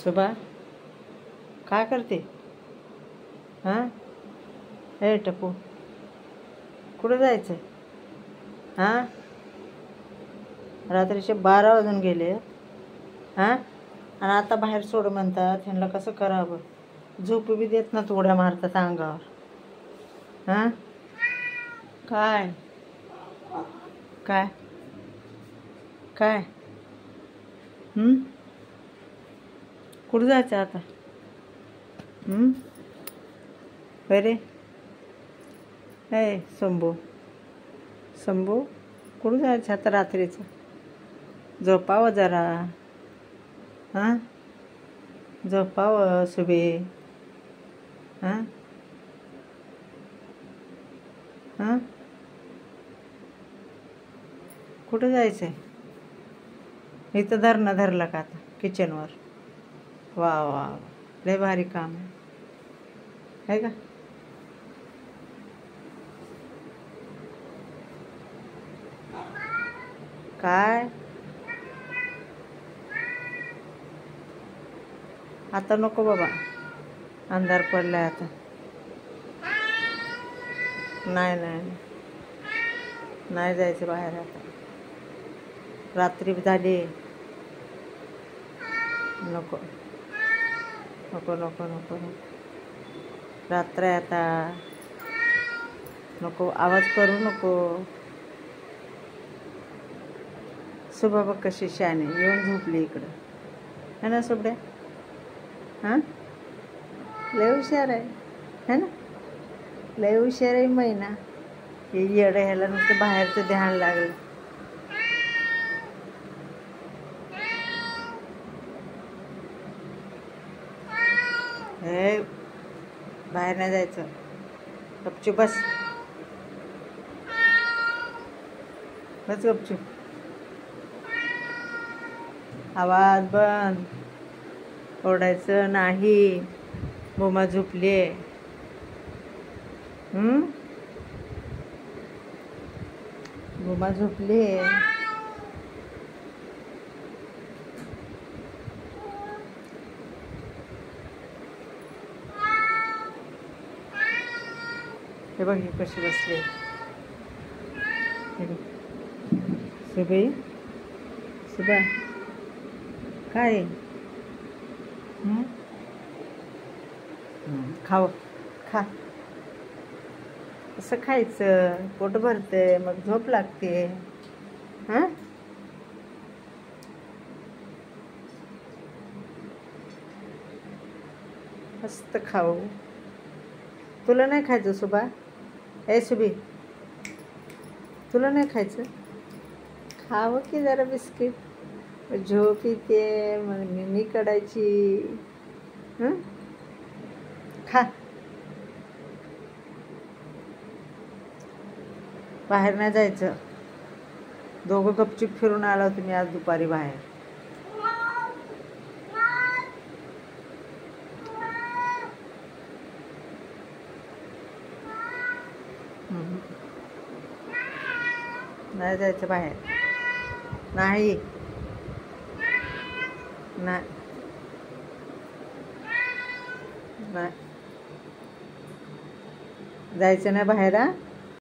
सुबा काय करते? हां हे टपू कुठं जायचं? हां रात्रीचे 12 वाजून गेले. हां आणि आता बाहेर सोड म्हणतात. ह्यांना कसं करावं? झोप बी देत ना, उड्या मारतात अंगावर. हां काय काय काय कुठं जायचं आता? अरे हे शंभू शंभू कुठं जायचं आता रात्रीचं? झोपावं जरा. हां झोपावं सुबे. हां हां कुठं जायचं आहे? इथं धरणं धरलं का आता किचनवर? वा वा वा, लय भारी काम आहे का? काय आता नको बाबा, अंधार पडलाय आता. नाही नाही नाही जायचं बाहेर आता. रात्री झाली. नको नको नको नको नको, रात्र आहे आता. नको आवाज करू नको. सुबा बघ कशी शाने येऊन झोपली इकडं, है ना सुबड्या? हां लय हुशार आहे, है ना? लय हुशार आहे मैना. हे येडं, ह्याला नुसतं बाहेरचं ध्यान लागलं. हे बाहेर नाही जायचं. गपचूप बस बस गपचूप. आवाज बंद, ओरडायचं नाही. बोमा झोपली. बोमा झोपली. हे बघ ही कशी बसली. सुबे सुबा काय खाव खा. असं खायचं, पोट भरते, मग झोप लागते. हां मस्त खाऊ. तुला नाही खायचं सुबा? ए सुबी तुला नाही खायचं? खावं की जरा बिस्किट. झोप येते मग मिमी काढायची. खा. बाहेर नाही जायचं. दोघं गपचूप फिरून आला तुम्ही आज दुपारी बाहेर. नाही जायचं बाहेर. नाही नाही जायचं नाही बाहेर.